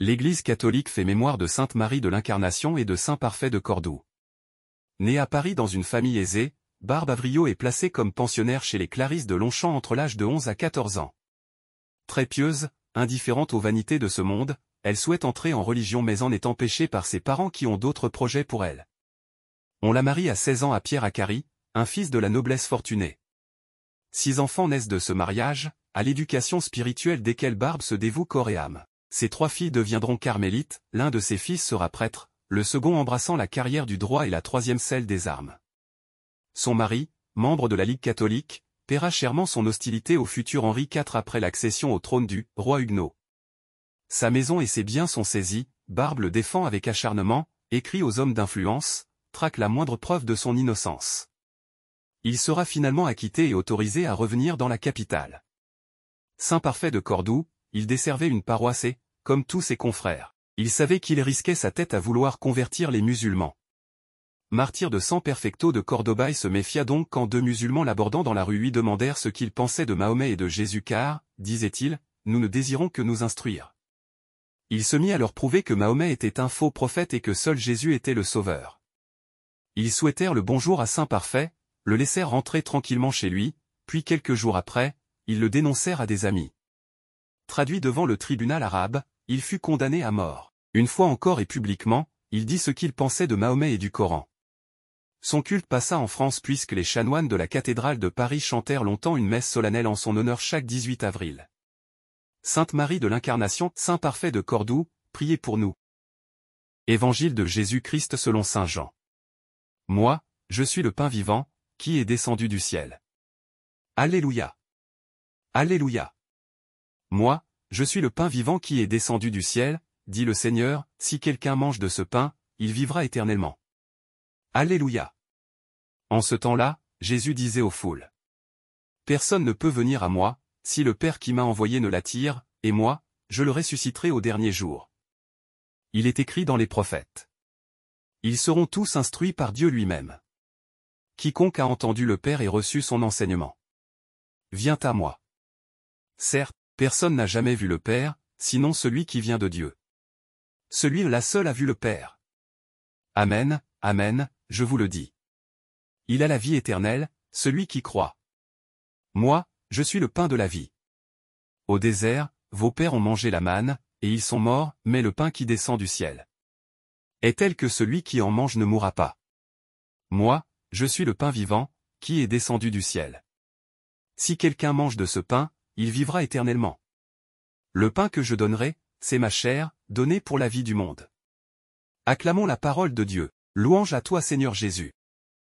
L'Église catholique fait mémoire de Sainte Marie de l'Incarnation et de Saint Parfait de Cordoue. Née à Paris dans une famille aisée, Barbe Avriot est placée comme pensionnaire chez les Clarisses de Longchamp entre l'âge de 11 à 14 ans. Très pieuse, indifférente aux vanités de ce monde, elle souhaite entrer en religion mais en est empêchée par ses parents qui ont d'autres projets pour elle. On la marie à 16 ans à Pierre Acari, un fils de la noblesse fortunée. 6 enfants naissent de ce mariage, à l'éducation spirituelle desquels Barbe se dévoue corps et âme. Ses 3 filles deviendront carmélites, l'un de ses fils sera prêtre, le second embrassant la carrière du droit et la troisième celle des armes. Son mari, membre de la Ligue catholique, paiera chèrement son hostilité au futur Henri IV après l'accession au trône du roi huguenot. Sa maison et ses biens sont saisis, Barbe le défend avec acharnement, écrit aux hommes d'influence, traque la moindre preuve de son innocence. Il sera finalement acquitté et autorisé à revenir dans la capitale. Saint Parfait de Cordoue, il desservait une paroisse et, comme tous ses confrères, il savait qu'il risquait sa tête à vouloir convertir les musulmans. Martyr de San Perfecto de Cordoba, il se méfia donc quand 2 musulmans l'abordant dans la rue lui demandèrent ce qu'il pensait de Mahomet et de Jésus car, disait-il, nous ne désirons que nous instruire. Il se mit à leur prouver que Mahomet était un faux prophète et que seul Jésus était le sauveur. Ils souhaitèrent le bonjour à Saint Parfait, le laissèrent rentrer tranquillement chez lui, puis quelques jours après, ils le dénoncèrent à des amis. Traduit devant le tribunal arabe, il fut condamné à mort. Une fois encore et publiquement, il dit ce qu'il pensait de Mahomet et du Coran. Son culte passa en France puisque les chanoines de la cathédrale de Paris chantèrent longtemps une messe solennelle en son honneur chaque 18 avril. Sainte Marie de l'Incarnation, Saint Parfait de Cordoue, priez pour nous. Évangile de Jésus-Christ selon saint Jean. Moi, je suis le pain vivant, qui est descendu du ciel. Alléluia. Alléluia. Moi, je suis le pain vivant qui est descendu du ciel, dit le Seigneur, si quelqu'un mange de ce pain, il vivra éternellement. Alléluia. En ce temps-là, Jésus disait aux foules. Personne ne peut venir à moi, si le Père qui m'a envoyé ne l'attire, et moi, je le ressusciterai au dernier jour. Il est écrit dans les prophètes. Ils seront tous instruits par Dieu lui-même. Quiconque a entendu le Père et reçu son enseignement. Viens à moi. Certes, personne n'a jamais vu le Père, sinon celui qui vient de Dieu. Celui-là seul a vu le Père. Amen, amen, je vous le dis. Il a la vie éternelle, celui qui croit. Moi, je suis le pain de la vie. Au désert, vos pères ont mangé la manne, et ils sont morts, mais le pain qui descend du ciel est tel que celui qui en mange ne mourra pas. Moi, je suis le pain vivant, qui est descendu du ciel. Si quelqu'un mange de ce pain, il vivra éternellement. Le pain que je donnerai, c'est ma chair, donnée pour la vie du monde. Acclamons la parole de Dieu. Louange à toi Seigneur Jésus.